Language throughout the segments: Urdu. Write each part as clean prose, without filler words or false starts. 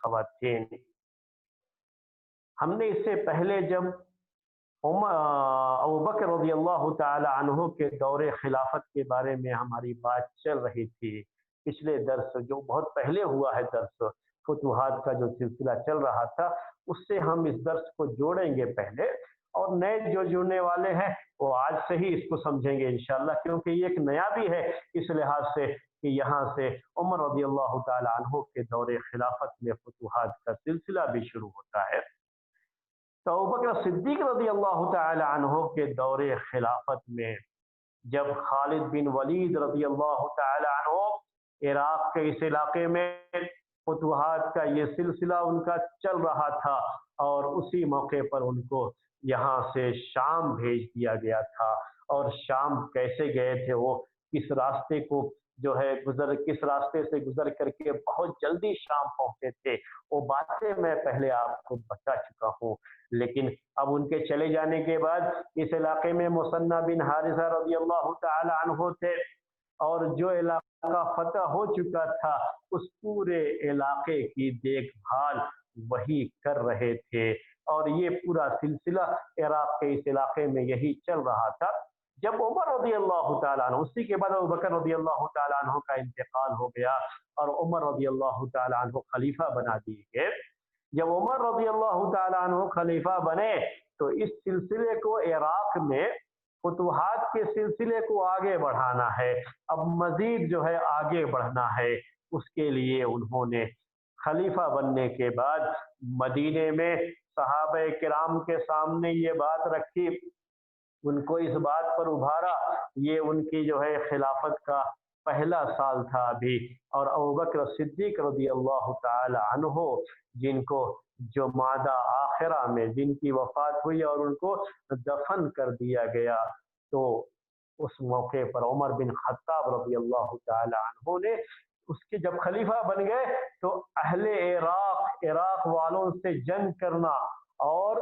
خواتین، ہم نے اس سے پہلے جب ابو بکر رضی اللہ تعالی عنہ کے دور خلافت کے بارے میں ہماری بات چل رہی تھی، پچھلے درس جو بہت پہلے ہوا ہے، درس فتوحات کا جو سلسلہ چل رہا تھا، اس سے ہم اس درس کو جوڑیں گے پہلے، اور نئے جو جڑنے والے ہیں وہ آج سے ہی اس کو سمجھیں گے انشاءاللہ، کیونکہ یہ ایک نیا بھی ہے اس لحاظ سے کہ یہاں سے عمر رضی اللہ تعالی عنہ کے دور خلافت میں فتوحات کا سلسلہ بھی شروع ہوتا ہے۔ تو ابوبکر صدیق رضی اللہ تعالی عنہ کے دور خلافت میں جب خالد بن ولید رضی اللہ تعالی عنہ عراق کے اس علاقے میں فتوحات کا یہ سلسلہ ان کا چل رہا تھا، اور اسی موقع پر ان کو یہاں سے شام بھیج دیا گیا تھا، اور شام کیسے گئے تھے، وہ کس راستے کو جو ہے کس راستے سے گزر کر کے بہت جلدی شام پہنچے تھے، وہ باتیں میں پہلے آپ کو بتا چکا ہوں۔ لیکن اب ان کے چلے جانے کے بعد اس علاقے میں مثنی بن حارثہ رضی اللہ تعالی عنہ تھے، اور جو علاقہ فتح ہو چکا تھا اس پورے علاقے کی دیکھ بھال وہی کر رہے تھے، اور یہ پورا سلسلہ عراق کے اس علاقے میں یہی چل رہا تھا۔ جب عمر رضی اللہ تعالیٰ عنہ، اسی کے بعد ابوبکر رضی اللہ تعالیٰ عنہ کا انتقال ہو گیا اور عمر رضی اللہ تعالیٰ عنہ خلیفہ بنا دیے گئے، جب عمر رضی اللہ تعالیٰ عنہ خلیفہ بنے تو اس سلسلے کو عراق میں فتوحات کے سلسلے کو آگے بڑھانا ہے، اب مزید جو ہے آگے بڑھنا ہے، اس کے لیے انہوں نے خلیفہ بننے کے بعد مدینے میں صحابہ کرام کے سامنے یہ بات رکھی، ان کو اس بات پر ابھارا، یہ ان کی جو ہے خلافت کا پہلا سال تھا ابھی، اور ابوبکر صدیق رضی اللہ تعالی عنہ جن کو جمادی آخرہ میں جن کی وفات ہوئی اور ان کو دفن کر دیا گیا، تو اس موقع پر عمر بن خطاب رضی اللہ تعالی عنہ نے اس کے جب خلیفہ بن گئے تو اہل عراق والوں سے جنگ کرنا اور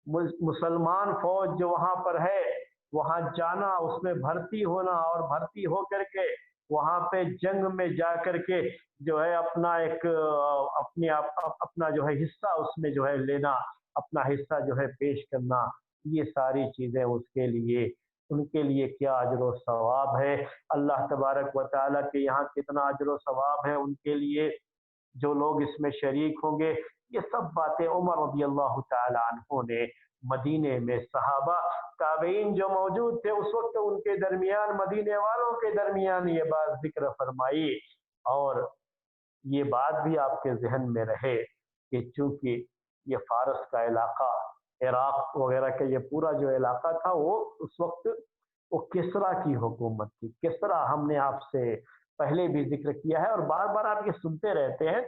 مسلمان فوج جو وہاں پر ہے وہاں جانا، اس میں بھرتی ہونا، اور بھرتی ہو کر کے وہاں پہ جنگ میں جا کر کے جو ہے اپنا جو ہے حصہ اس میں جو ہے لینا، اپنا حصہ جو ہے پیش کرنا، یہ ساری چیزیں ان کے لیے کیا اجر و ثواب ہے، اللہ تبارک و تعالیٰ کے یہاں کتنا اجر و ثواب ہے ان کے لیے جو لوگ اس میں شریک ہوں گے، یہ سب باتیں عمر رضی اللہ تعالی عنہ نے مدینے میں صحابہ تابعین جو موجود تھے اس وقت ان کے درمیان، مدینے والوں کے درمیان یہ بات ذکر فرمائی، اور یہ بات بھی آپ کے ذہن میں رہے کہ چونکہ یہ فارس کا علاقہ، عراق وغیرہ کا یہ پورا جو علاقہ تھا وہ اس وقت وہ کسریٰ کی حکومت تھی۔ کسریٰ ہم نے آپ سے پہلے بھی ذکر کیا ہے اور بار بار آپ یہ سنتے رہتے ہیں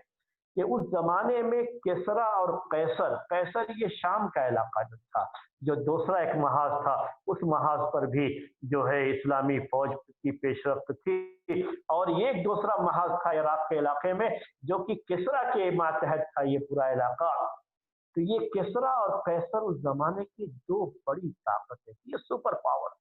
کہ اس زمانے میں کسریٰ اور قیصر یہ شام کا علاقہ جو تھا، جو دوسرا ایک محاذ تھا، اس محاذ پر بھی جو ہے اسلامی فوج کی پیش رفت تھی، اور یہ ایک دوسرا محاذ تھا عراق کے علاقے میں جو کہ کسریٰ کے ماتحت تھا یہ پورا علاقہ۔ تو یہ کسریٰ اور قیصر اس زمانے کی دو بڑی طاقتیں تھیں، یہ سپر پاور،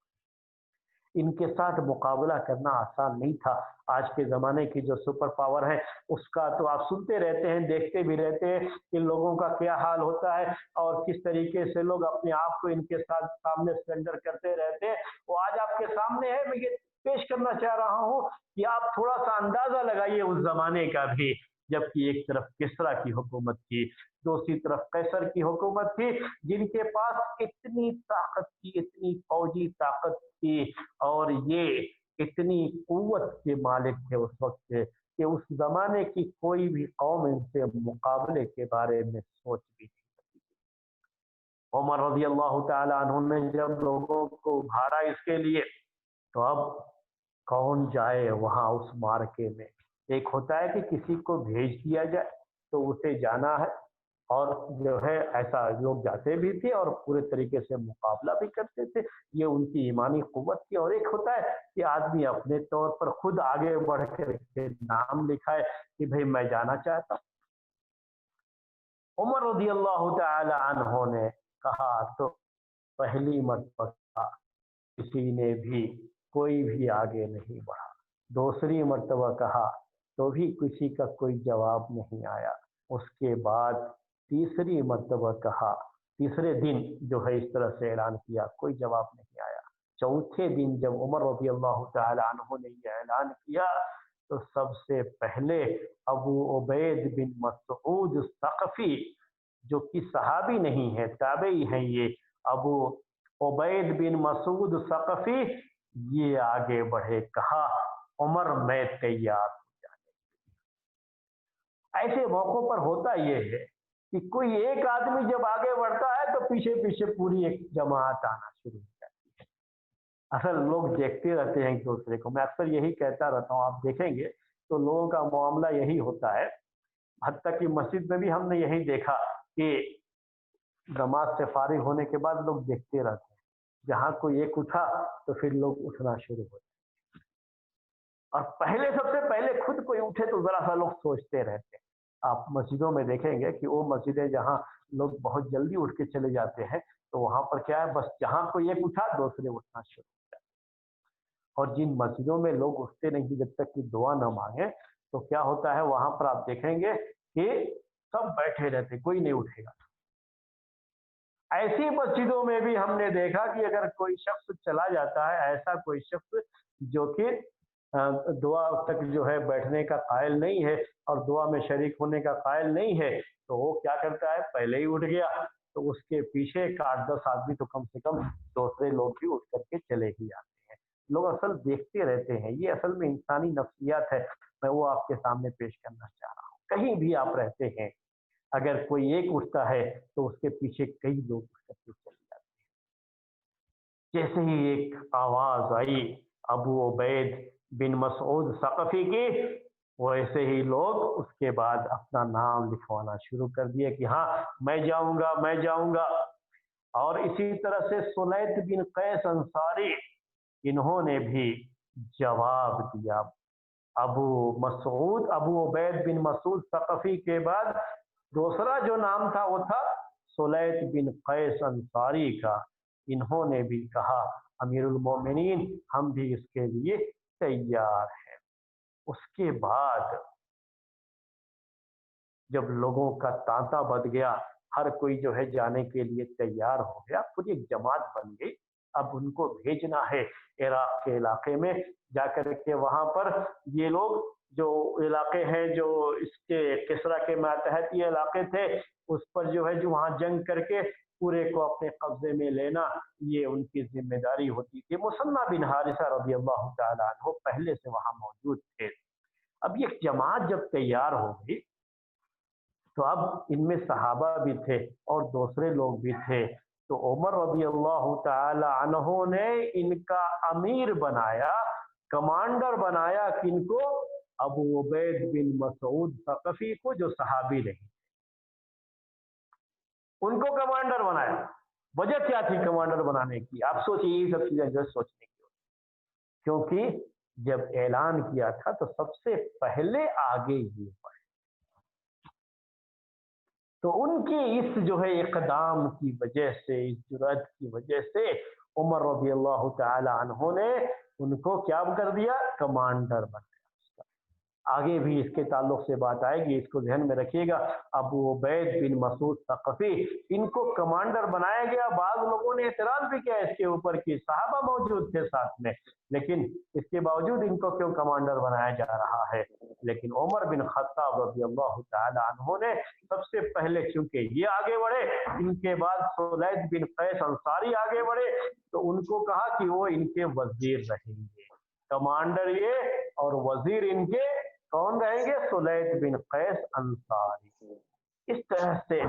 ان کے ساتھ مقابلہ کرنا آسان نہیں تھا۔ آج کے زمانے کی جو سپر پاور ہے اس کا تو آپ سنتے رہتے ہیں، دیکھتے بھی رہتے ہیں کہ لوگوں کا کیا حال ہوتا ہے اور کس طریقے سے لوگ اپنے آپ کو ان کے ساتھ سامنے سرنڈر کرتے رہتے ہیں۔ وہ آج آپ کے سامنے ہے، میں یہ پیش کرنا چاہ رہا ہوں کہ آپ تھوڑا سا اندازہ لگائیے اس زمانے کا بھی، جبکہ ایک طرف کسریٰ کی حکومت تھی، دوسری طرف قیصر کی حکومت تھی، جن کے پاس اتنی طاقت تھی، اتنی فوجی طاقت تھی، اور یہ اتنی قوت کے مالک تھے اس وقت سے کہ اس زمانے کی کوئی بھی قوم ان سے مقابلے کے بارے میں سوچ بھی نہیں سکتی تھی۔ عمر رضی اللہ تعالی عنہ نے جب لوگوں کو ابھارا اس کے لیے، تو اب کون جائے وہاں اس مارکے میں؟ ایک ہوتا ہے کہ کسی کو بھیج دیا جائے تو اسے جانا ہے، اور جو ہے ایسا لوگ جاتے بھی تھے اور پورے طریقے سے مقابلہ بھی کرتے تھے، یہ ان کی ایمانی قوت تھی۔ اور ایک ہوتا ہے کہ آدمی اپنے طور پر خود آگے بڑھ کر کے نام لکھائے کہ بھئی میں جانا چاہتا ہوں۔ عمر رضی اللہ تعالی عنہ نے کہا تو پہلی مرتبہ کسی نے بھی کوئی بھی آگے نہیں بڑھا، دوسری مرتبہ کہا تو بھی کسی کا کوئی جواب نہیں آیا، اس کے بعد تیسری مرتبہ کہا، تیسرے دن جو ہے اس طرح سے اعلان کیا، کوئی جواب نہیں آیا۔ چوتھے دن جب عمر رضی اللہ تعالی عنہ نے یہ اعلان کیا تو سب سے پہلے ابو عبید بن مسعود ثقفی، جو کہ صحابی نہیں ہے، تابعی ہیں، یہ ابو عبید بن مسعود ثقفی، یہ آگے بڑھے، کہا عمر میں تیار ہوں جانے۔ ایسے موقعوں پر ہوتا یہ ہے کہ کوئی ایک آدمی جب آگے بڑھتا ہے تو پیچھے پیچھے پوری ایک جماعت آنا شروع ہو جاتی ہے۔ اصل لوگ دیکھتے رہتے ہیں ایک دوسرے کو، میں اکثر یہی کہتا رہتا ہوں، آپ دیکھیں گے تو لوگوں کا معاملہ یہی ہوتا ہے، حتیٰ کہ مسجد میں بھی ہم نے یہی دیکھا کہ نماز سے فارغ ہونے کے بعد لوگ دیکھتے رہتے ہیں، جہاں کوئی ایک اٹھا تو پھر لوگ اٹھنا شروع ہو جاتے ہیں، اور پہلے سب سے پہلے خود کوئی اٹھے تو ذرا سا لوگ سوچتے رہتے ہیں۔ آپ مسجدوں میں دیکھیں گے کہ وہ مسجدیں جہاں لوگ بہت جلدی اٹھ کے چلے جاتے ہیں تو وہاں پر کیا ہے، بس جہاں کوئی ایک اٹھا دوسرے اٹھنا شروع ہو جاتے ہیں۔ اور جن مسجدوں میں لوگ اٹھتے نہیں جب تک کہ دعا نہ مانگے تو کیا ہوتا ہے، وہاں پر آپ دیکھیں گے کہ سب بیٹھے رہتے، کوئی نہیں اٹھے گا۔ ایسی مسجدوں میں بھی ہم نے دیکھا کہ اگر کوئی شخص چلا جاتا ہے، ایسا کوئی شخص جو کہ دعا تک جو ہے بیٹھنے کا قائل نہیں ہے اور دعا میں شریک ہونے کا قائل نہیں ہے، تو وہ کیا کرتا ہے، پہلے ہی اٹھ گیا تو اس کے پیچھے ایک 8-10 آدمی تو کم سے کم دوسرے لوگ بھی اٹھ کر کے چلے ہی آتے ہیں۔ لوگ اصل دیکھتے رہتے ہیں، یہ اصل میں انسانی نفسیات ہے، میں وہ آپ کے سامنے پیش کرنا چاہ رہا ہوں۔ کہیں بھی آپ رہتے ہیں، اگر کوئی ایک اٹھتا ہے تو اس کے پیچھے کئی لوگ اٹھ کر کے چلے جاتے ہیں۔ جیسے ہی ایک آواز آئی ابو عبید بن مسعود ثقفی کی، ویسے ہی لوگ اس کے بعد اپنا نام لکھوانا شروع کر دیا کہ ہاں میں جاؤں گا، میں جاؤں گا۔ اور اسی طرح سے سلیت بن قیس انصاری، انہوں نے بھی جواب دیا۔ ابو عبید بن مسعود ثقفی کے بعد دوسرا جو نام تھا وہ تھا سلیت بن قیس انصاری کا۔ انہوں نے بھی کہا امیر المومنین ہم بھی اس کے لیے تیار ہیں۔ اس کے بعد جب لوگوں کا تانتا بد گیا، ہر کوئی جو ہے جانے کے لیے تیار ہو گیا، پوری ایک جماعت بن گئی۔ اب ان کو بھیجنا ہے عراق کے علاقے میں، جا کر کے وہاں پر یہ لوگ جو علاقے ہیں جو اس کے کسرا کے ماتحت یہ علاقے تھے، اس پر جو ہے جو وہاں جنگ کر کے پورے کو اپنے قبضے میں لینا، یہ ان کی ذمہ داری ہوتی تھی۔ مثنہ بن حارثہ رضی اللہ تعالی عنہ پہلے سے وہاں موجود تھے۔ اب یہ جماعت جب تیار ہو گئی تو اب ان میں صحابہ بھی تھے اور دوسرے لوگ بھی تھے، تو عمر رضی اللہ تعالی عنہ نے ان کا امیر بنایا، کمانڈر بنایا، کن کو؟ ابو عبید بن مسعود ثقفی کو، جو صحابی نہیں، ان کو کمانڈر بنایا۔ وجہ کیا تھی کمانڈر بنانے کی؟ آپ سوچیے، یہ سب چیزیں جو سوچنے کی ہوتی، کیونکہ جب اعلان کیا تھا تو سب سے پہلے آگے یہ پڑے، تو ان کی اس جو ہے اقدام کی وجہ سے، اس جرأت کی وجہ سے عمر رضی اللہ تعالی عنہ نے ان کو کیا کر دیا؟ کمانڈر بنایا۔ آگے بھی اس کے تعلق سے بات آئے گی، اس کو ذہن میں رکھیے گا۔ ابو عبید بن مسعود ثقفی، ان کو کمانڈر بنایا گیا۔ بعض لوگوں نے اعتراض بھی کیا اس کے اوپر کہ صحابہ موجود تھے ساتھ میں، لیکن اس کے باوجود ان کو کیوں کمانڈر بنایا جا رہا ہے؟ لیکن عمر بن خطاب رضی اللہ تعالی عنہ نے سب سے پہلے، چونکہ یہ آگے بڑھے، ان کے بعد سلیت بن قیس انصاری آگے بڑھے، تو ان کو کہا کہ وہ ان کے وزیر رہیں گے۔ کمانڈر یہ اور وزیر ان کے کون رہیں گے؟ سلیت بن قیس انصاری۔ اس طرح سے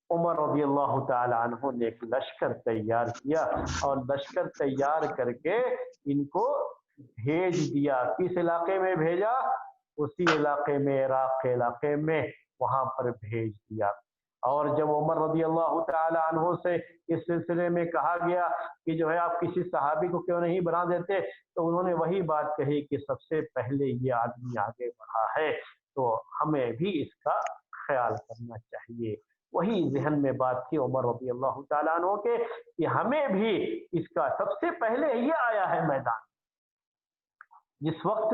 عمر رضی اللہ تعالی عنہ نے ایک لشکر تیار کیا، اور لشکر تیار کر کے ان کو بھیج دیا۔ کس علاقے میں بھیجا؟ اسی علاقے میں، عراق کے علاقے میں، وہاں پر بھیج دیا۔ اور جب عمر رضی اللہ تعالی عنہ سے اس سلسلے میں کہا گیا کہ جو ہے آپ کسی صحابی کو کیوں نہیں بنا دیتے، تو انہوں نے وہی بات کہی کہ سب سے پہلے یہ آدمی آگے بڑھا ہے تو ہمیں بھی اس کا خیال کرنا چاہیے۔ وہی ذہن میں بات تھی عمر رضی اللہ تعالیٰ عنہ کے کہ ہمیں بھی اس کا سب سے پہلے یہ آیا ہے میدان۔ جس وقت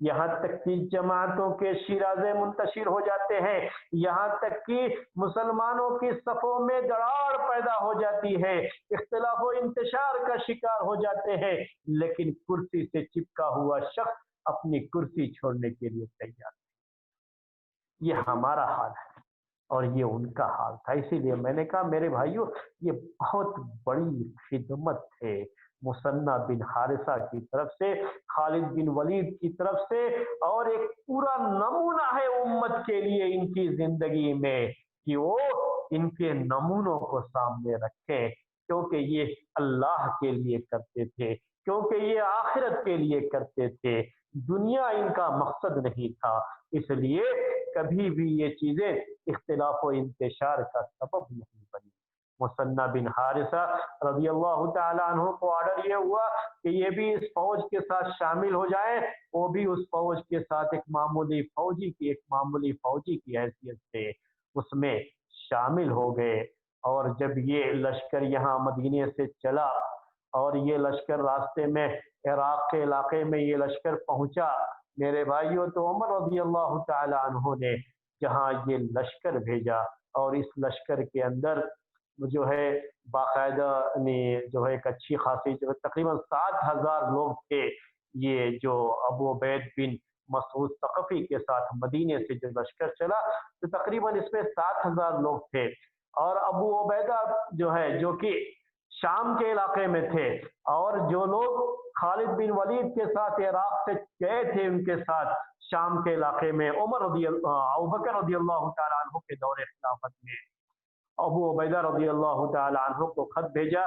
یہاں تک کہ جماعتوں کے شیرازے منتشر ہو جاتے ہیں، یہاں تک کہ مسلمانوں کی صفوں میں دراڑ پیدا ہو جاتی ہے، اختلاف و انتشار کا شکار ہو جاتے ہیں، لیکن کرسی سے چپکا ہوا شخص اپنی کرسی چھوڑنے کے لیے تیار۔ یہ ہمارا حال ہے اور یہ ان کا حال تھا۔ اسی لیے میں نے کہا میرے بھائیوں، یہ بہت بڑی خدمت ہے مثنی بن حارثہ کی طرف سے، خالد بن ولید کی طرف سے، اور ایک پورا نمونہ ہے امت کے لیے ان کی زندگی میں کہ وہ ان کے نمونوں کو سامنے رکھیں، کیونکہ یہ اللہ کے لیے کرتے تھے، کیونکہ یہ آخرت کے لیے کرتے تھے، دنیا ان کا مقصد نہیں تھا۔ اس لیے کبھی بھی یہ چیزیں اختلاف و انتشار کا سبب نہیں بنی۔ مثنی بن حارثہ رضی اللہ تعالیٰ عنہ کو آرڈر یہ ہوا کہ یہ بھی اس فوج کے ساتھ شامل ہو جائیں، وہ بھی اس فوج کے ساتھ ایک معمولی فوجی کی حیثیت سے اس میں شامل ہو گئے۔ اور جب یہ لشکر یہاں مدینے سے چلا اور یہ لشکر راستے میں عراق کے علاقے میں یہ لشکر پہنچا میرے بھائیوں، تو عمر رضی اللہ تعالی عنہ نے جہاں یہ لشکر بھیجا، اور اس لشکر کے اندر جو ہے باقاعدہ جو ہے ایک اچھی خاصی جو تقریباً 7,000 لوگ تھے، یہ جو ابو عبید بن مسعود ثقفی کے ساتھ مدینے سے جو لشکر چلا تو تقریباً اس میں 7,000 لوگ تھے، اور ابو عبیدہ جو ہے جو کہ شام کے علاقے میں تھے، اور جو لوگ خالد بن ولید کے ساتھ عراق سے گئے تھے ان کے ساتھ شام کے علاقے میں ابوبکر رضی اللہ تعالیٰ عنہ کے دور خلافت میں ابو عبیدہ رضی اللہ تعالیٰ عنہ کو خط بھیجا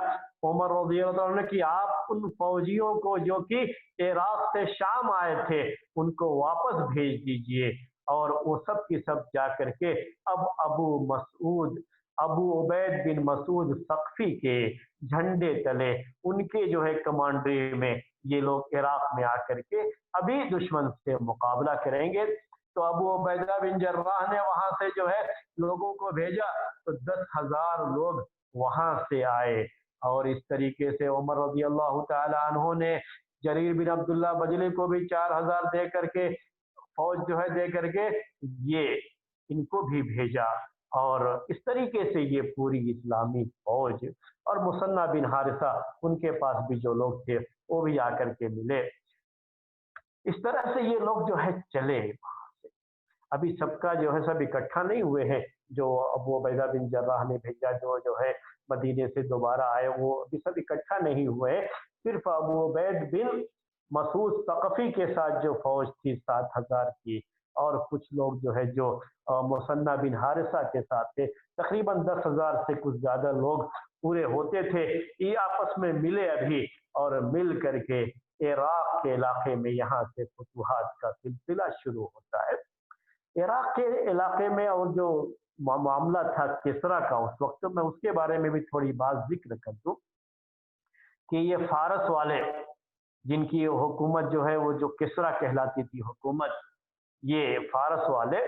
عمر رضی اللہ عنہ نے کہ آپ ان فوجیوں کو جو کہ عراق سے شام آئے تھے ان کو واپس بھیج دیجئے، اور وہ سب کی سب جا کر کے اب ابو عبید بن مسعود ثقفی کے جھنڈے تلے ان کے جو ہے کمانڈری میں یہ لوگ عراق میں آ کر کے ابھی دشمن سے مقابلہ کریں گے۔ تو ابو عبیدہ بن جراح نے وہاں سے جو ہے لوگوں کو بھیجا، تو 10,000 لوگ وہاں سے آئے، اور اس طریقے سے عمر رضی اللہ تعالی عنہ نے جریر بن عبداللہ بجلی کو بھی 4,000 دے کر کے فوج جو ہے دے کر کے یہ ان کو بھی بھیجا، اور اس طریقے سے یہ پوری اسلامی فوج اور مثنی بن حارثہ ان کے پاس بھی جو لوگ تھے وہ بھی آ کر کے ملے۔ اس طرح سے یہ لوگ جو ہے چلے وہاں سے، ابھی سب کا جو ہے سب اکٹھا نہیں ہوئے ہیں، جو ابو عبیدہ بن جراح نے بھیجا جو ہے مدینے سے دوبارہ آئے وہ ابھی سب اکٹھا نہیں ہوئے، صرف ابو عبید بن مسعود ثقفی کے ساتھ جو فوج تھی 7,000 کی، اور کچھ لوگ جو ہے جو مثنی بن حارثہ کے ساتھ تھے، تقریباً 10,000 سے کچھ زیادہ لوگ پورے ہوتے تھے، یہ آپس میں ملے ابھی، اور مل کر کے عراق کے علاقے میں یہاں سے فتوحات کا سلسلہ شروع ہوتا ہے۔ عراق کے علاقے میں اور جو معاملہ تھا کسرا کا اس وقت، میں اس کے بارے میں بھی تھوڑی بات ذکر کر دوں کہ یہ فارس والے جن کی حکومت جو ہے وہ جو کسرا کہلاتی تھی حکومت، یہ فارس والے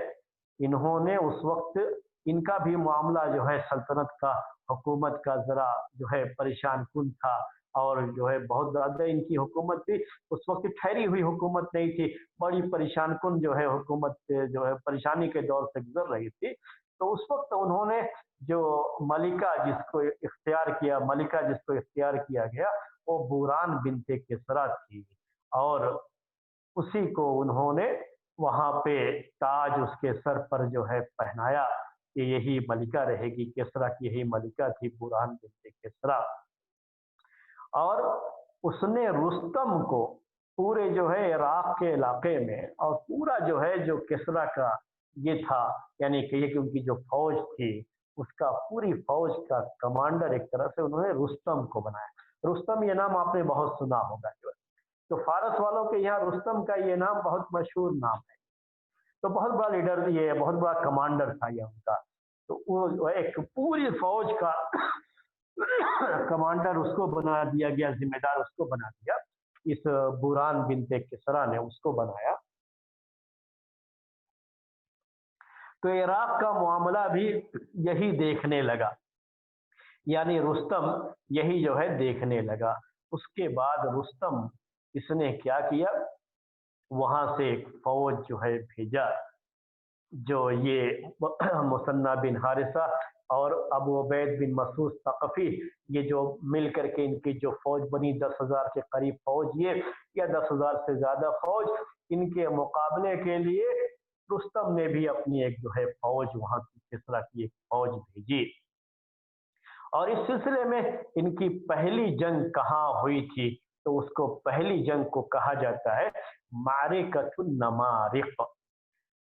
انہوں نے اس وقت ان کا بھی معاملہ جو ہے سلطنت کا حکومت کا ذرا جو ہے پریشان کن تھا، اور جو ہے بہت زیادہ ان کی حکومت بھی اس وقت ٹھہری ہوئی حکومت نہیں تھی، بڑی پریشان کن جو ہے حکومت جو ہے پریشانی کے دور سے گزر رہی تھی۔ تو اس وقت انہوں نے جو ملکہ جس کو اختیار کیا گیا وہ بوران بنت کسرا تھی، اور اسی کو انہوں نے وہاں پہ تاج اس کے سر پر جو ہے پہنایا کہ یہی ملکہ رہے گی، کسرا کی یہی ملکہ تھی بوران بنت کسرا، اور اس نے رستم کو پورے جو ہے عراق کے علاقے میں اور پورا جو ہے جو کسرا کا یہ تھا، یعنی کہ یہ کہ ان کی جو فوج تھی اس کا پوری فوج کا کمانڈر ایک طرح سے انہوں نے رستم کو بنایا۔ رستم یہ نام آپ نے بہت سنا ہوگا، جو ہے تو فارس والوں کے یہاں رستم کا یہ نام بہت مشہور نام ہے، تو بہت بڑا لیڈر، یہ بہت بڑا کمانڈر تھا یہ ان کا، تو وہ ایک پوری فوج کا کمانڈر اس کو بنا دیا گیا، ذمہ دار اس کو بنا دیا، اس بوران بنت کسرا نے اس کو بنایا۔ تو عراق کا معاملہ بھی یہی دیکھنے لگا، یعنی رستم یہی جو ہے دیکھنے لگا۔ اس کے بعد رستم اس نے کیا کیا وہاں سے ایک فوج جو ہے بھیجا، جو یہ مثنہ بن حارثہ اور ابو عبید بن مسعود ثقفی، یہ جو مل کر کے ان کی جو فوج بنی 10,000 کے قریب فوج، یہ یا 10,000 سے زیادہ فوج، ان کے مقابلے کے لیے رستم نے بھی اپنی ایک جو ہے فوج وہاں کی کسرا کی ایک فوج بھیجی۔ اور اس سلسلے میں ان کی پہلی جنگ کہاں ہوئی تھی؟ تو اس کو پہلی جنگ کو کہا جاتا ہے معرکۃ النمارق۔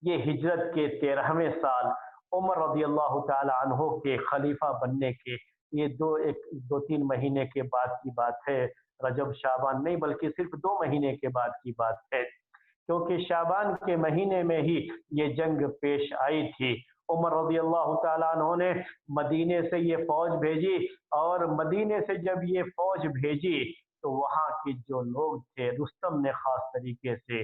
یہ ہجرت کے 13ویں سال عمر رضی اللہ تعالی عنہ کے خلیفہ بننے کے یہ دو تین مہینے کے بعد کی بات ہے، رجب شعبان نہیں بلکہ صرف 2 مہینے کے بعد کی بات ہے، کیونکہ شعبان کے مہینے میں ہی یہ جنگ پیش آئی تھی۔ عمر رضی اللہ تعالیٰ عنہ نے مدینے سے یہ فوج بھیجی، اور مدینے سے جب یہ فوج بھیجی تو وہاں کے جو لوگ تھے، رستم نے خاص طریقے سے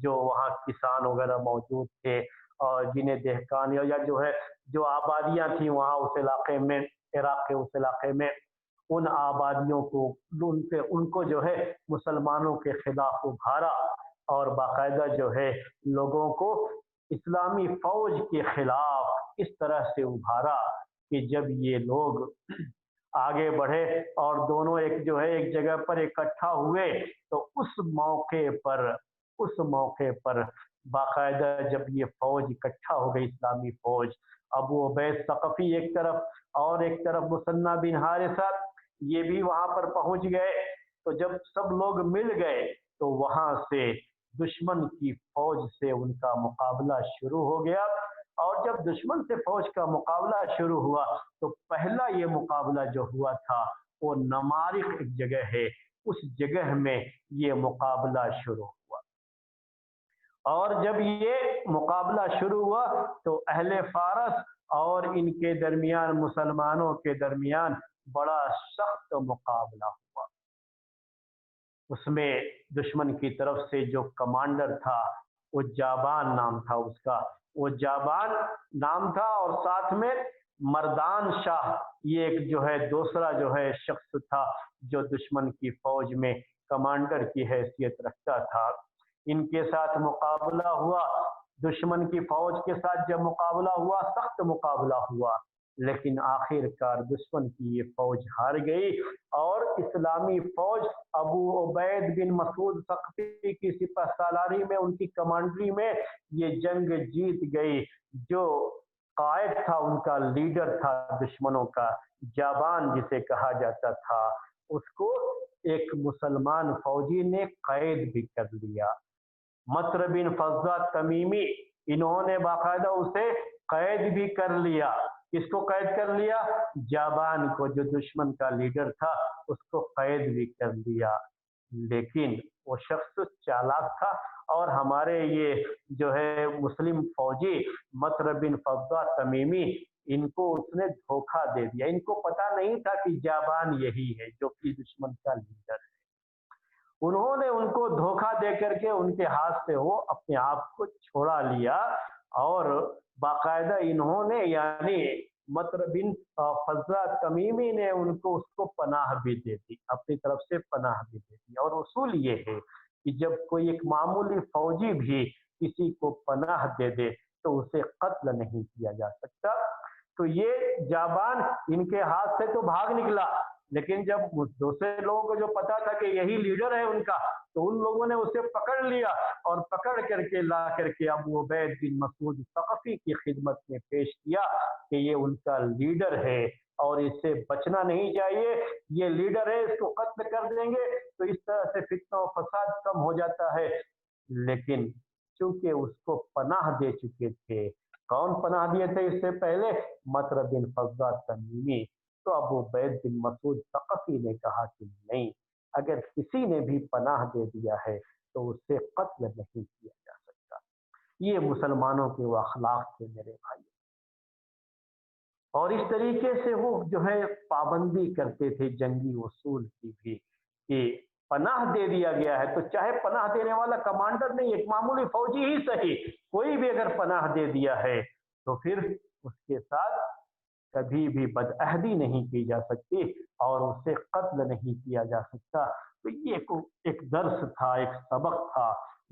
جو وہاں کسان وغیرہ موجود تھے اور جنہیں دہقان یا جو ہے جو آبادیاں تھیں وہاں اس علاقے میں، عراق کے اس علاقے میں، ان آبادیوں کو ان کو جو ہے مسلمانوں کے خلاف ابھارا، اور باقاعدہ جو ہے لوگوں کو اسلامی فوج کے خلاف اس طرح سے ابھارا کہ جب یہ لوگ آگے بڑھے اور دونوں ایک جو ہے ایک جگہ پر اکٹھا ہوئے تو اس موقع پر باقاعدہ جب یہ فوج اکٹھا ہو گئی، اسلامی فوج، ابو عبید ثقفی ایک طرف اور ایک طرف مثنہ بن حارثہ، یہ بھی وہاں پر پہنچ گئے، تو جب سب لوگ مل گئے تو وہاں سے دشمن کی فوج سے ان کا مقابلہ شروع ہو گیا۔ اور جب دشمن سے فوج کا مقابلہ شروع ہوا تو پہلا یہ مقابلہ جو ہوا تھا وہ نمارق ایک جگہ ہے، اس جگہ میں یہ مقابلہ شروع ہوا۔ اور جب یہ مقابلہ شروع ہوا تو اہل فارس اور ان کے درمیان، مسلمانوں کے درمیان بڑا سخت مقابلہ ہوا۔ اس میں دشمن کی طرف سے جو کمانڈر تھا وہ جابان نام تھا اس کا، وہ جابان نام تھا، اور ساتھ میں مردان شاہ، یہ ایک جو ہے دوسرا جو ہے شخص تھا جو دشمن کی فوج میں کمانڈر کی حیثیت رکھتا تھا۔ ان کے ساتھ مقابلہ ہوا، دشمن کی فوج کے ساتھ جب مقابلہ ہوا، سخت مقابلہ ہوا، لیکن آخر کار دشمن کی یہ فوج ہار گئی، اور اسلامی فوج ابو عبید بن مسعود ثقفی کی سپہ سالاری میں، ان کی کمانڈری میں یہ جنگ جیت گئی۔ جو قائد تھا، ان کا لیڈر تھا دشمنوں کا، جابان جسے کہا جاتا تھا، اس کو ایک مسلمان فوجی نے قید بھی کر لیا، مطر بن فضہ تمیمی، انہوں نے باقاعدہ اسے قید بھی کر لیا۔ کس کو قید کر لیا؟ جابان کو، جو دشمن کا لیڈر تھا، اس کو قید بھی کر لیا۔ لیکن وہ شخص چالاک تھا، اور ہمارے یہ جو ہے مسلم فوجی مطر بن فضہ تمیمی، ان کو اس نے دھوکہ دے دیا، ان کو پتا نہیں تھا کہ جابان یہی ہے جو کہ دشمن کا لیڈر ہے۔ انہوں نے ان کو دھوکہ دے کر کے ان کے ہاتھ سے وہ اپنے آپ کو چھوڑا لیا، اور باقاعدہ انہوں نے یعنی مطر بن فضہ تمیمی نے ان کو اس کو پناہ بھی دے دی، اپنی طرف سے پناہ بھی دے دی۔ اور اصول یہ ہے کہ جب کوئی ایک معمولی فوجی بھی کسی کو پناہ دے دے تو اسے قتل نہیں کیا جا سکتا۔ تو یہ جابان ان کے ہاتھ سے تو بھاگ نکلا، لیکن جب دوسرے لوگوں کو جو پتا تھا کہ یہی لیڈر ہے ان کا، تو ان لوگوں نے اسے پکڑ لیا، اور پکڑ کر کے لا کر کے ابو عبید بن مسعود ثقفی کی خدمت میں پیش کیا کہ یہ ان کا لیڈر ہے اور اس سے بچنا نہیں چاہیے، یہ لیڈر ہے، اس کو قتل کر دیں گے تو اس طرح سے فتنہ و فساد کم ہو جاتا ہے۔ لیکن چونکہ اس کو پناہ دے چکے تھے، کون پناہ دیے تھے اس سے پہلے؟ مطر بن فضہ تمیمی، تو ابو عبید بن مسعود ثقفی نے کہا کہ نہیں، اگر کسی نے بھی پناہ دے دیا ہے تو اس سے قتل نہیں کیا جا سکتا۔ یہ مسلمانوں کے وہ اخلاق تھے میرے بھائی، اور اس طریقے سے وہ جو ہے پابندی کرتے تھے جنگی اصول کی بھی، کہ پناہ دے دیا گیا ہے تو چاہے پناہ دینے والا کمانڈر نہیں، ایک معمولی فوجی ہی صحیح، کوئی بھی اگر پناہ دے دیا ہے تو پھر اس کے ساتھ کبھی بھی بدعہدی نہیں کی جا سکتی اور اسے قتل نہیں کیا جا سکتا۔ تو یہ ایک درس تھا، ایک سبق تھا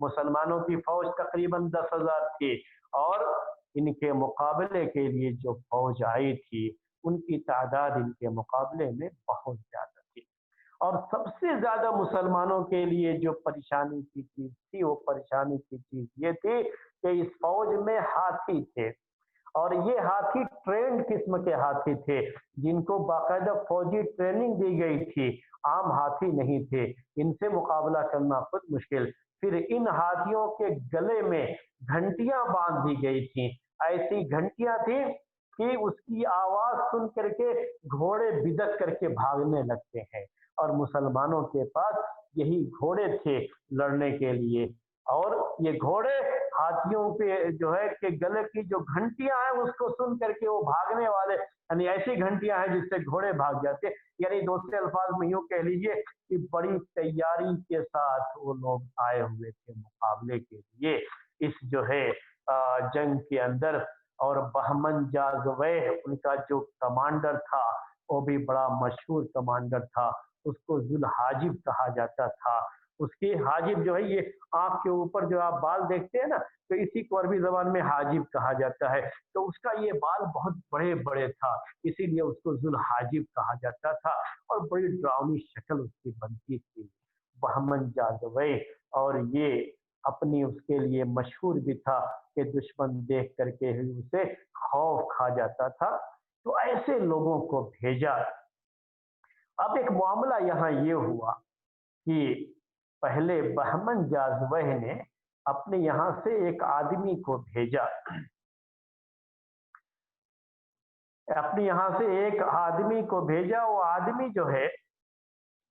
مسلمانوں کی فوج تقریباً 10,000 تھی، اور ان کے مقابلے کے لیے جو فوج آئی تھی ان کی تعداد ان کے مقابلے میں بہت زیادہ تھی۔ اور سب سے زیادہ مسلمانوں کے لیے جو پریشانی کی چیز تھی، وہ پریشانی کی چیز یہ تھی کہ اس فوج میں ہاتھی تھے، اور یہ ہاتھی ٹرینڈ قسم کے ہاتھی تھے جن کو باقاعدہ فوجی ٹریننگ دی گئی تھی، عام ہاتھی نہیں تھے، ان سے مقابلہ کرنا خود مشکل۔ پھر ان ہاتھیوں کے گلے میں گھنٹیاں باندھ دی گئی تھیں، ایسی گھنٹیاں تھیں کہ اس کی آواز سن کر کے گھوڑے بدک کر کے بھاگنے لگتے ہیں، اور مسلمانوں کے پاس یہی گھوڑے تھے لڑنے کے لیے، اور یہ گھوڑے ہاتھیوں پہ جو ہے کہ گلے کی جو گھنٹیاں ہیں اس کو سن کر کے وہ بھاگنے والے، یعنی ایسی گھنٹیاں ہیں جس سے گھوڑے بھاگ جاتے، یعنی دوسرے الفاظ میں یوں کہہ لیجئے کہ بڑی تیاری کے ساتھ وہ لوگ آئے ہوئے تھے مقابلے کے لیے اس جو ہے جنگ کے اندر۔ اور بہمن جاذبیہ ان کا جو کمانڈر تھا وہ بھی بڑا مشہور کمانڈر تھا، اس کو ذو الحاجب کہا جاتا تھا۔ اس کی حاجب جو ہے یہ آنکھ کے اوپر جو آپ بال دیکھتے ہیں نا، تو اسی کو عربی زبان میں حاجب کہا جاتا ہے، تو اس کا یہ بال بہت بڑے بڑے تھا، اسی لیے اس کو ذو الحاجب کہا جاتا تھا، اور بڑی ڈراؤنی شکل اس کی بنتی تھی بہمن جاذبیہ۔ اور یہ اپنی اس کے لیے مشہور بھی تھا کہ دشمن دیکھ کر کے ہی اسے خوف کھا جاتا تھا، تو ایسے لوگوں کو بھیجا۔ اب ایک معاملہ یہاں یہ ہوا کہ پہلے بہمن جاذبیہ نے اپنے یہاں سے ایک آدمی کو بھیجا، اپنے یہاں سے ایک آدمی کو بھیجا، وہ آدمی جو ہے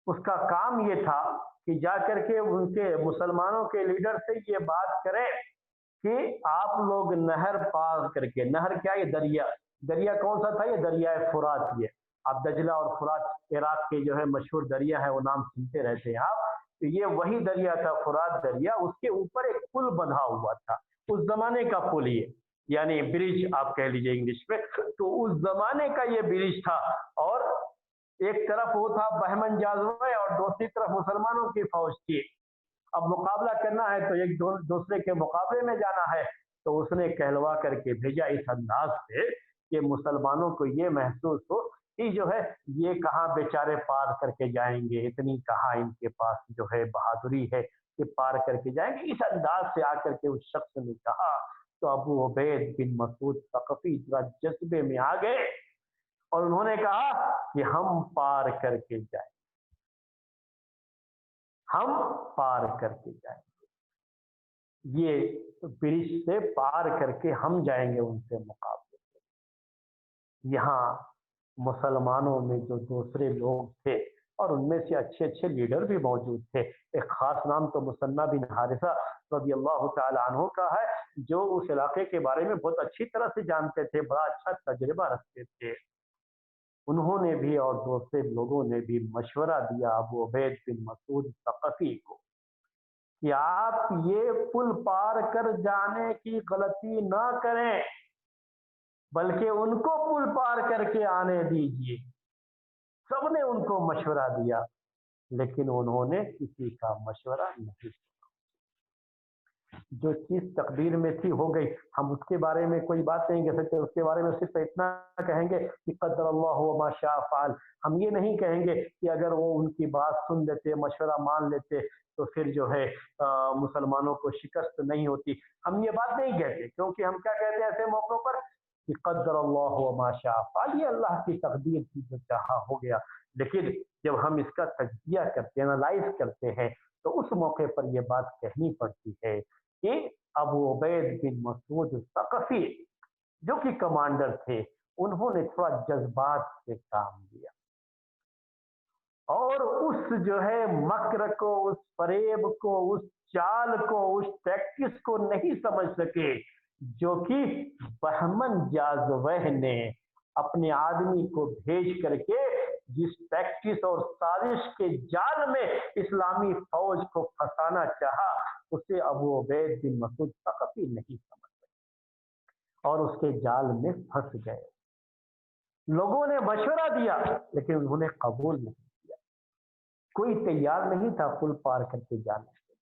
اس کا کام یہ تھا کہ جا کر کے ان کے مسلمانوں کے لیڈر سے یہ بات کرے کہ آپ لوگ نہر پار کر کے، نہر کیا، یہ دریا، دریا کون سا تھا، یہ دریائے فرات، یہ آپ دجلہ اور فرات عراق کے جو ہے مشہور دریا ہے، وہ نام سنتے رہتے ہیں آپ، تو یہ وہی دریا تھا فرات دریا، اس کے اوپر ایک پل بندھا ہوا تھا، اس زمانے کا پل یہ، یعنی برج آپ کہہ لیجئے انگلش میں، تو اس زمانے کا یہ برج تھا، اور ایک طرف وہ تھا بہمن جاذبیہ اور دوسری طرف مسلمانوں کی فوج تھی۔ اب مقابلہ کرنا ہے تو ایک دوسرے کے مقابلے میں جانا ہے، تو اس نے کہلوا کر کے بھیجا اس انداز سے کہ مسلمانوں کو یہ محسوس ہو کہ جو ہے یہ کہاں بیچارے پار کر کے جائیں گے، اتنی کہاں ان کے پاس جو ہے بہادری ہے کہ پار کر کے جائیں گے، اس انداز سے آ کر کے اس شخص نے کہا، تو ابو عبید بن مسعود ثقفی ذرا جذبے میں آ گئے اور انہوں نے کہا کہ ہم پار کر کے جائیں، ہم پار کر کے جائیں گے، یہ برج سے پار کر کے ہم جائیں گے ان سے مقابلے میں۔ یہاں مسلمانوں میں جو دوسرے لوگ تھے اور ان میں سے اچھے اچھے لیڈر بھی موجود تھے، ایک خاص نام تو مثنیٰ بن حارثہ رضی اللہ تعالی عنہ کا ہے، جو اس علاقے کے بارے میں بہت اچھی طرح سے جانتے تھے، بڑا اچھا تجربہ رکھتے تھے۔ انہوں نے بھی اور دوسرے لوگوں نے بھی مشورہ دیا ابو عبید بن مسعود ثقفی کو کہ آپ یہ پل پار کر جانے کی غلطی نہ کریں، بلکہ ان کو پل پار کر کے آنے دیجیے۔ سب نے ان کو مشورہ دیا، لیکن انہوں نے کسی کا مشورہ نہیں دیا۔ جو چیز تقدیر میں تھی ہو گئی، ہم اس کے بارے میں کوئی بات نہیں کہہ سکتے، اس کے بارے میں صرف اتنا کہیں گے کہ قدر اللہ وما شاء فعل۔ ہم یہ نہیں کہیں گے کہ اگر وہ ان کی بات سن لیتے، مشورہ مان لیتے تو پھر جو ہے مسلمانوں کو شکست نہیں ہوتی، ہم یہ بات نہیں کہتے، کیونکہ ہم کیا کہتے ہیں ایسے موقعوں پر کہ قدر اللہ وما شاء فعل، یہ اللہ کی تقدیر تھی، جو چاہا ہو گیا۔ لیکن جب ہم اس کا تجزیہ کرتے ہیں، انالائز کرتے ہیں، تو اس موقع پر یہ بات کہنی پڑتی ہے کہ ابو عبید بن مسعود ثقفی جو کہ کمانڈر تھے، انہوں نے تھوڑا جذبات سے کام لیا، اور اس جو ہے مکر کو، اس فریب کو، اس چال کو، اس ٹیکٹکس کو نہیں سمجھ سکے جو کہ بہمن جاذبیہ نے اپنے آدمی کو بھیج کر کے جس ٹیکٹکس اور سازش کے جال میں اسلامی فوج کو پھنسانا چاہا، اسے ابو عبید بن مسعود ثقفی نہیں سمجھ سکے اور اس کے جال میں پھنس گئے۔ لوگوں نے مشورہ دیا لیکن انہوں نے قبول نہیں کیا، کوئی تیار نہیں تھا پل پار کر کے جانے کے لیے۔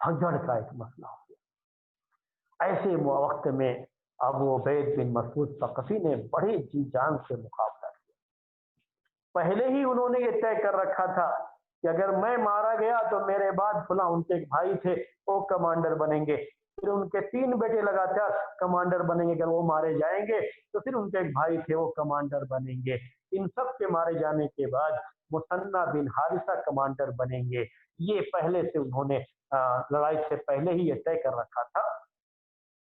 جھگڑ کا ایک مسئلہ ہو گیا۔ ایسے وقت میں ابو عبید بن مسعود ثقفی نے بڑے جی جان سے مقابلہ کیا۔ پہلے ہی انہوں نے یہ طے کر رکھا تھا کہ اگر میں مارا گیا تو میرے بعد فلاں، ان کے ایک بھائی تھے وہ کمانڈر بنیں گے، پھر ان کے 3 بیٹے لگاتار کمانڈر بنیں گے، اگر وہ مارے جائیں گے تو پھر ان کے ایک بھائی تھے وہ کمانڈر بنیں گے، ان سب کے مارے جانے کے بعد مثنی بن حارثہ کمانڈر بنیں گے۔ یہ پہلے سے انہوں نے لڑائی سے پہلے ہی یہ طے کر رکھا تھا۔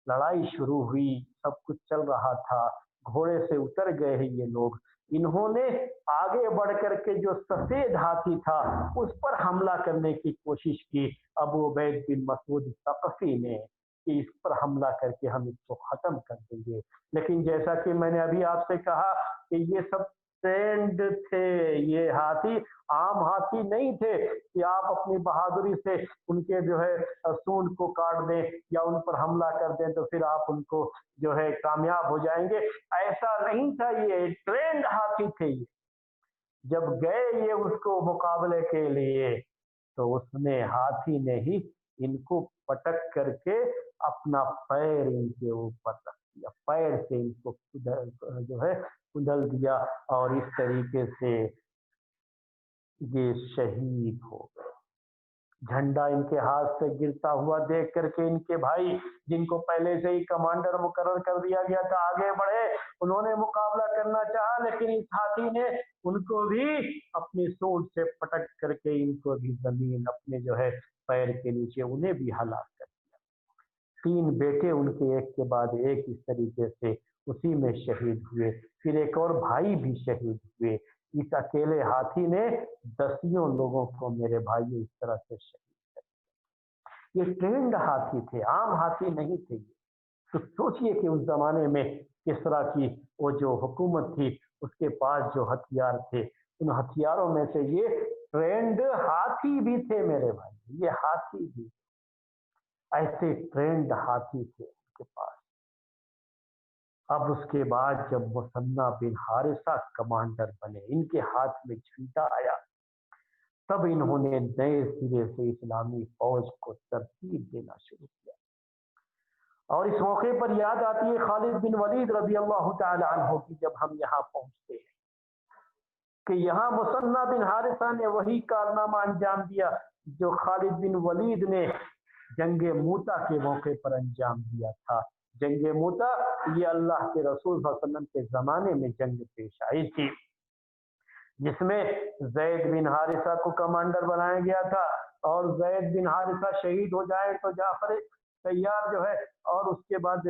لڑائی شروع ہوئی، سب کچھ چل رہا تھا، گھوڑے سے اتر گئے ہیں یہ لوگ۔ انہوں نے آگے بڑھ کر کے جو سفید ہاتھی تھا اس پر حملہ کرنے کی کوشش کی ابو عبید بن مسعود ثقفی نے، کہ اس پر حملہ کر کے ہم اس کو ختم کر دیں گے۔ لیکن جیسا کہ میں نے ابھی آپ سے کہا کہ یہ سب ٹرینڈ تھے، یہ ہاتھی عام ہاتھی نہیں تھے کہ آپ اپنی بہادری سے ان کے جو ہے سونڈ کو کاٹ دیں یا ان پر حملہ کر دیں تو پھر آپ ان کو جو ہے کامیاب ہو جائیں گے، ایسا نہیں تھا، یہ ٹرینڈ ہاتھی تھے۔ یہ جب گئے یہ اس کو مقابلے کے لیے تو اس نے ہاتھی نے ہی ان کو پٹک کر کے اپنا پیر ان کے اوپر رکھ دیا، پیر سے ان کو جو ہے کدل دیا، اور اس طریقے سے یہ شہید ہو گئے۔ جھنڈا ان کے ہاتھ سے گرتا ہوا دیکھ کر کے ان کے بھائی، جن کو پہلے سے ہی کمانڈر مقرر کر دیا گیا تھا، آگے بڑھے، انہوں نے مقابلہ کرنا چاہا، لیکن اس ہاتھی نے ان کو بھی اپنی سونڈ سے پٹک کر کے ان کو بھی زمین اپنے جو ہے پیر کے نیچے انہیں بھی ہلاک کر دیا۔ 3 بیٹے ان کے ایک کے بعد ایک اس طریقے سے اسی میں شہید ہوئے، پھر ایک اور بھائی بھی شہید ہوئے۔ اس اکیلے ہاتھی نے 10 لوگوں کو میرے بھائی اس طرح سے شہید کر۔ یہ ٹرینڈ ہاتھی تھے، عام ہاتھی نہیں تھے۔ تو سوچئے کہ اس زمانے میں کس طرح کی وہ جو حکومت تھی اس کے پاس جو ہتھیار تھے، ان ہتھیاروں میں سے یہ ٹرینڈ ہاتھی بھی تھے میرے بھائی، یہ ہاتھی بھی ایسے ٹرینڈ ہاتھی تھے ان کے پاس۔ اب اس کے بعد جب مثنی بن حارثہ کمانڈر بنے، ان کے ہاتھ میں جھنڈا آیا، تب انہوں نے نئے سرے سے اسلامی فوج کو ترتیب دینا شروع کیا۔ اور اس موقع پر یاد آتی ہے خالد بن ولید رضی اللہ تعالی عنہ کی، جب ہم یہاں پہنچتے ہیں کہ یہاں مثنی بن حارثہ نے وہی کارنامہ انجام دیا جو خالد بن ولید نے جنگ موتا کے موقع پر انجام دیا تھا۔ جنگ موتا یہ اللہ کے رسول صلی اللہ علیہ وسلم کے زمانے میں جنگ پیش آئی تھی، جس میں زید بن حارثہ کو کمانڈر بنایا گیا تھا، اور زید بن حارثہ شہید ہو جائے تو جعفر طیار جو ہے، اور اس کے بعد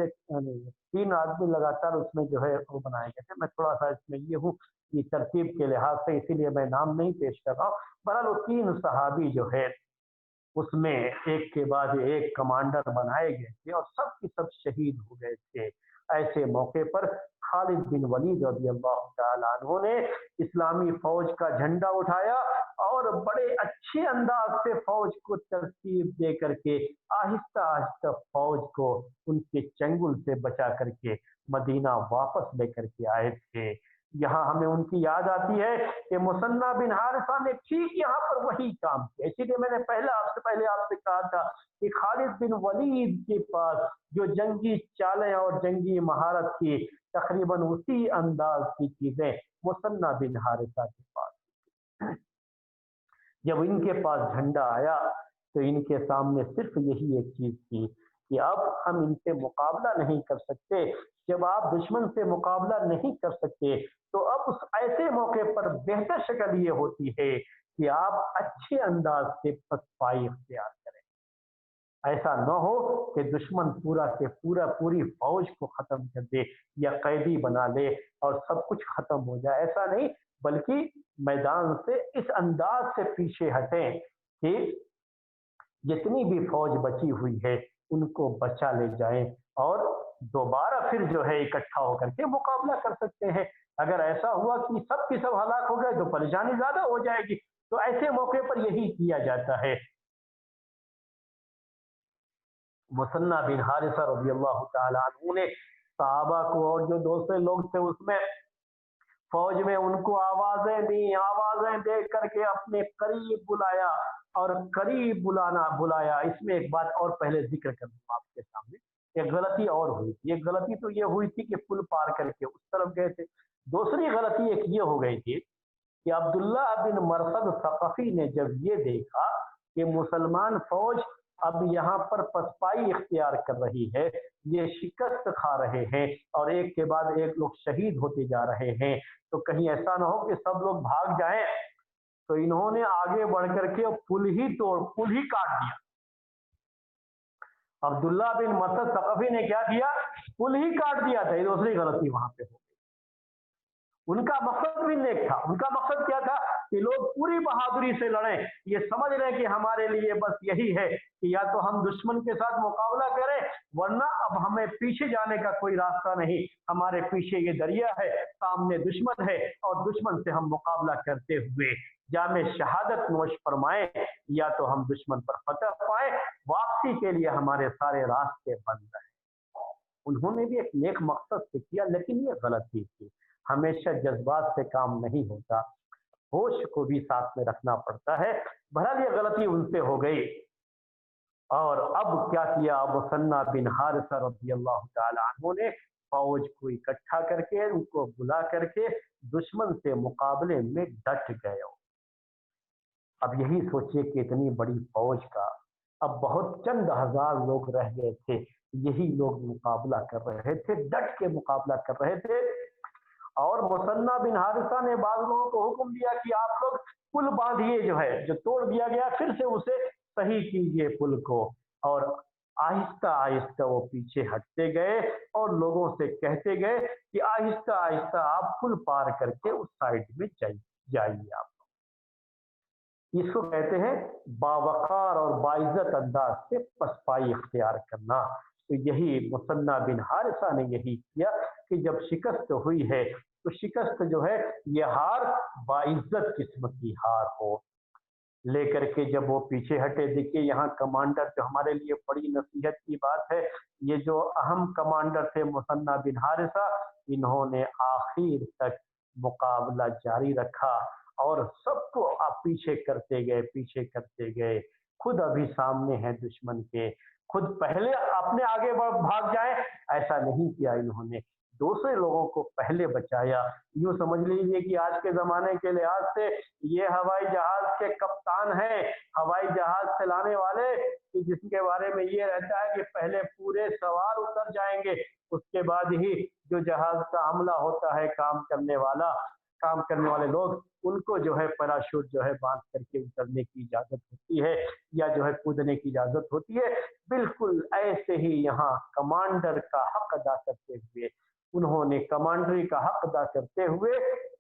3 آدمی لگاتار اس میں جو ہے وہ بنائے گئے تھے۔ میں تھوڑا سا اس میں یہ ہوں کہ ترتیب کے لحاظ سے اسی لیے میں نام نہیں پیش کر رہا ہوں۔ بہرحال وہ 3 صحابی جو ہے اس میں ایک کے بعد ایک کمانڈر بنائے گئے تھے اور سب کی سب شہید ہو گئے تھے۔ ایسے موقع پر خالد بن ولید رضی اللہ تعالیٰ عنہ نے اسلامی فوج کا جھنڈا اٹھایا اور بڑے اچھے انداز سے فوج کو ترتیب دے کر کے آہستہ آہستہ فوج کو ان کے چنگل سے بچا کر کے مدینہ واپس لے کر کے آئے تھے۔ یہاں ہمیں ان کی یاد آتی ہے کہ مثنی بن حارثہ نے ٹھیک یہاں پر وہی کام کیا۔ اسی لیے میں نے پہلے آپ سے کہا تھا کہ خالد بن ولید کے پاس جو جنگی چالیں اور جنگی مہارت کی تقریباً اسی انداز کی چیزیں مثنی بن حارثہ کے پاس۔ جب ان کے پاس جھنڈا آیا تو ان کے سامنے صرف یہی ایک چیز تھی کہ اب ہم ان سے مقابلہ نہیں کر سکتے۔ جب آپ دشمن سے مقابلہ نہیں کر سکتے تو اب اس ایسے موقع پر بہتر شکل یہ ہوتی ہے کہ آپ اچھے انداز سے پسپائی اختیار کریں۔ ایسا نہ ہو کہ دشمن پوری فوج کو ختم کر دے یا قیدی بنا لے اور سب کچھ ختم ہو جائے، ایسا نہیں، بلکہ میدان سے اس انداز سے پیچھے ہٹیں کہ جتنی بھی فوج بچی ہوئی ہے ان کو بچا لے جائیں اور دوبارہ پھر جو ہے اکٹھا ہو کر کے مقابلہ کر سکتے ہیں۔ اگر ایسا ہوا کہ سب کی سب ہلاک ہو گئے تو پریشانی زیادہ ہو جائے گی، تو ایسے موقع پر یہی کیا جاتا ہے۔ مثنی بن حارثہ رضی اللہ تعالیٰ عنہ نے صحابہ کو اور جو دوسرے لوگ تھے اس میں فوج میں ان کو آوازیں دی، آوازیں دے کر کے اپنے قریب بلایا اور قریب بلایا. اس میں ایک بات اور پہلے ذکر کر دوں آپ کے سامنے. ایک غلطی اور ہوئی تھی. ایک غلطی تو یہ ہوئی تھی کہ پل پار کر کے اس طرف گئے تھے. دوسری غلطی ایک یہ ہو گئی تھی کہ عبداللہ بن مرثد ثقفی نے جب یہ دیکھا کہ مسلمان فوج اب یہاں پر پسپائی اختیار کر رہی ہے، یہ شکست کھا رہے ہیں اور ایک کے بعد ایک لوگ شہید ہوتے جا رہے ہیں، تو کہیں ایسا نہ ہو کہ سب لوگ بھاگ جائیں. تو انہوں نے آگے بڑھ کر کے پل ہی کاٹ دیا. عبداللہ بن مسعود ثقفی نے کیا کیا؟ پل ہی کاٹ دیا تھا. یہ دوسری غلطی وہاں پہ ہو گئی. ان کا مقصد بھی نیک تھا. ان کا مقصد کیا تھا کہ لوگ پوری بہادری سے لڑیں. یہ سمجھ رہے کہ ہمارے لیے بس یہی ہے کہ یا تو ہم دشمن کے ساتھ مقابلہ کریں ورنہ اب ہمیں پیچھے جانے کا کوئی راستہ نہیں. ہمارے پیچھے یہ دریا ہے، سامنے دشمن ہے اور دشمن سے ہم مقابلہ کرتے ہوئے جامع شہادت نوش فرمائیں یا تو ہم دشمن پر فتح پائیں. واپسی کے لیے ہمارے سارے راستے بند رہیں. انہوں نے بھی ایک نیک مقصد سے کیا لیکن یہ غلطی تھی. ہمیشہ جذبات سے کام نہیں ہوتا، ہوش کو بھی ساتھ میں رکھنا پڑتا ہے. بہرحال یہ غلطی ان سے ہو گئی. اور اب کیا کیا؟ مثنیٰ بن حارثہ رضی اللہ تعالی عنہ نے فوج کو اکٹھا کر کے ان کو بلا کر کے دشمن سے مقابلے میں ڈٹ گئے. اب یہی سوچئے کہ اتنی بڑی فوج کا اب بہت چند ہزار لوگ رہ گئے تھے، یہی لوگ مقابلہ کر رہے تھے، ڈٹ کے مقابلہ کر رہے تھے. اور مثنیٰ بن حارثہ نے بعض لوگوں کو حکم دیا کہ آپ لوگ پل باندھیے، جو توڑ دیا گیا پھر سے اسے صحیح کیجیے پل کو. اور آہستہ آہستہ وہ پیچھے ہٹتے گئے اور لوگوں سے کہتے گئے کہ آہستہ آہستہ آپ پل پار کر کے اس سائڈ میں جائیے. آپ اس کو کہتے ہیں باوقار اور باعزت انداز سے پسپائی اختیار کرنا. تو یہی مثنیٰ بن حارثہ نے یہی کیا کہ جب شکست ہوئی ہے تو شکست جو ہے یہ ہار باعزت قسم کی ہار ہو. لے کر کے جب وہ پیچھے ہٹے، دیکھیے یہاں کمانڈر جو ہمارے لیے بڑی نصیحت کی بات ہے، یہ جو اہم کمانڈر تھے مثنیٰ بن حارثہ، انہوں نے آخر تک مقابلہ جاری رکھا اور سب کو آپ پیچھے کرتے گئے. خود ابھی سامنے ہیں دشمن کے، خود پہلے اپنے آگے بھاگ جائیں ایسا نہیں کیا. انہوں نے دوسرے لوگوں کو پہلے بچایا. یوں سمجھ لیجیے کہ آج کے زمانے کے لحاظ سے یہ ہوائی جہاز کے کپتان ہیں، ہوائی جہاز چلانے والے، کہ جس کے بارے میں یہ رہتا ہے کہ پہلے پورے سوار اتر جائیں گے، اس کے بعد ہی جو جہاز کا عملہ ہوتا ہے کام کرنے والے لوگ، ان کو جو ہے پیراشوٹ جو ہے باندھ کر کے اترنے کی اجازت ہوتی ہے یا جو ہے کودنے کی اجازت ہوتی ہے. بالکل ایسے ہی یہاں کمانڈر کا حق ادا کرتے ہوئے انہوں نے کمانڈری کا حق ادا کرتے ہوئے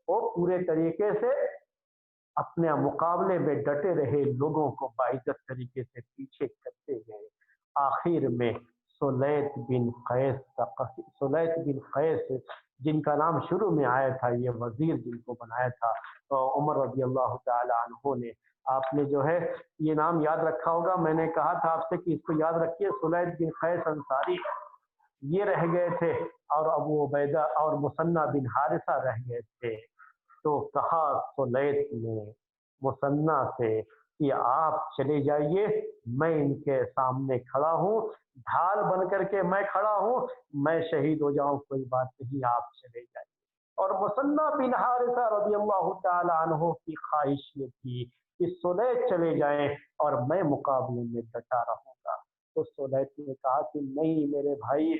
وہ پورے طریقے سے اپنے مقابلے میں ڈٹے رہے، لوگوں کو باعزت طریقے سے پیچھے کرتے گئے. آخر میں سلیت بن قیس جن کا نام شروع میں آیا تھا، یہ وزیر جن کو بنایا تھا عمر رضی اللہ تعالی عنہ نے، آپ نے جو ہے یہ نام یاد رکھا ہوگا. میں نے کہا تھا آپ سے کہ اس کو یاد رکھیے، سلیت بن قیس انصاری یہ رہ گئے تھے اور ابو عبیدہ اور مثنیٰ بن حارثہ رہ گئے تھے. تو کہا سلیت نے مثنیٰ سے کہ آپ چلے جائیے، میں ان کے سامنے کھڑا ہوں، ڈھال بن کر کے میں کھڑا ہوں، میں شہید ہو جاؤں کوئی بات نہیں، آپ چلے جائیے. اور مثنیٰ بن حارثہ رضی اللہ تعالی عنہ کی خواہش یہ تھی کہ سلیت چلے جائیں اور میں مقابلے میں ڈٹا رہوں گا. تو سلیت نے کہا کہ نہیں میرے بھائی،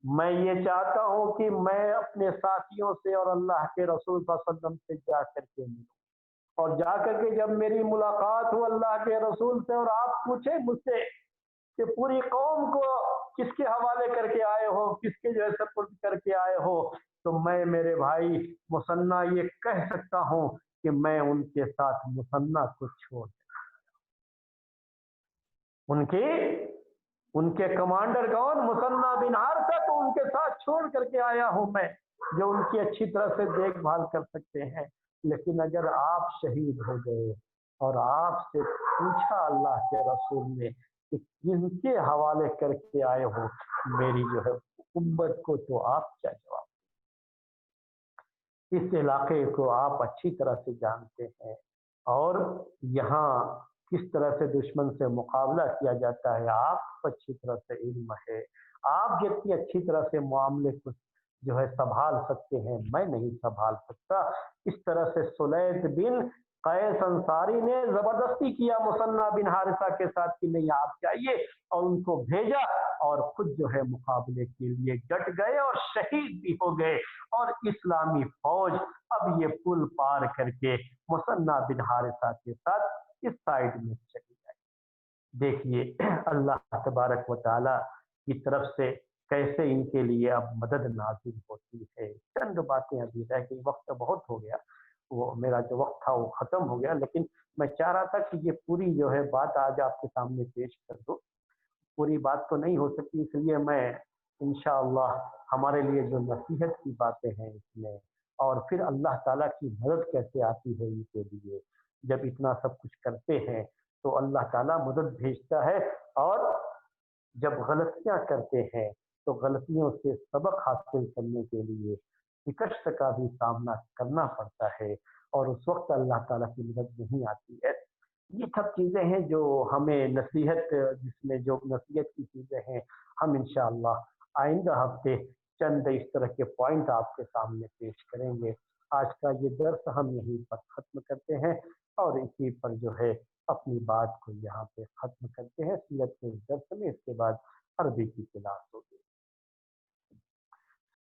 میں یہ چاہتا ہوں کہ میں اپنے ساتھیوں سے اور اللہ کے رسول صلی اللہ علیہ وسلم سے جا کر کے ملوں، اور جا کر کے جب میری ملاقات ہو اللہ کے رسول سے اور آپ پوچھیں مجھ سے کہ پوری قوم کو کس کے حوالے کر کے آئے ہو، کس کے جو ہے سپرد کر کے آئے ہو، تو میں میرے بھائی مثنیٰ یہ کہہ سکتا ہوں کہ میں ان کے ساتھ مثنیٰ کو چھوڑ ان کے کمانڈر کون؟ مثنیٰ بن حارثہ کو ان کے ساتھ چھوڑ کر کے آیا ہوں میں، جو ان کی اچھی طرح سے دیکھ بھال کر سکتے ہیں. لیکن اگر آپ شہید ہو گئے اور آپ سے پوچھا اللہ کے رسول نے کہ کن کے حوالے کر کے آئے ہو میری جو ہے امت کو، تو آپ کیا جواب؟ اس علاقے کو آپ اچھی طرح سے جانتے ہیں. اور یہاں کس طرح سے دشمن سے مقابلہ کیا جاتا ہے آپ کو اچھی طرح سے علم ہے۔ آپ جتنی اچھی طرح سے معاملے کو جو ہے سنبھال سکتے ہیں میں نہیں سنبھال سکتا۔ اس طرح سے سلیط بن قیس انصاری نے زبردستی کیا مثنیٰ بن حارثہ کے ساتھ کہ نہیں آپ جائیے، اور ان کو بھیجا، اور خود جو ہے مقابلے کے لیے ڈٹ گئے اور شہید بھی ہو گئے۔ اور اسلامی فوج اب یہ پل پار کر کے مثنیٰ بن حارثہ کے ساتھ اس سائڈ میں چلی جائے۔ دیکھیے اللہ تبارک و تعالی کی طرف سے کیسے ان کے لیے اب مدد نازل ہوتی ہے۔ چند باتیں ابھی رہ گئی، وقت بہت ہو گیا، وہ میرا جو وقت تھا وہ ختم ہو گیا، لیکن میں چاہ رہا تھا کہ یہ پوری جو ہے بات آج آپ کے سامنے پیش کر دو۔ پوری بات تو نہیں ہو سکتی، اس لیے میں انشاءاللہ ہمارے لیے جو نصیحت کی باتیں ہیں اس میں، اور پھر اللہ تعالیٰ کی مدد کیسے آتی ہے ان کے لیے جب اتنا سب کچھ کرتے ہیں، تو اللہ تعالیٰ مدد بھیجتا ہے، اور جب غلطیاں کرتے ہیں تو غلطیوں سے سبق حاصل کرنے کے لیے شکست کا بھی سامنا کرنا پڑتا ہے، اور اس وقت اللہ تعالیٰ کی مدد نہیں آتی ہے۔ یہ سب چیزیں ہیں جو ہمیں نصیحت، جس میں جو نصیحت کی چیزیں ہیں، ہم انشاءاللہ آئندہ ہفتے چند اس طرح کے پوائنٹ آپ کے سامنے پیش کریں گے۔ آج کا یہ درس ہم یہیں پر ختم کرتے ہیں، اور اسی پر جو ہے اپنی بات کو یہاں پہ ختم کرتے ہیں۔ سیرت کے اس درس میں اس کے بعد عربی کی کلاس ہوگی۔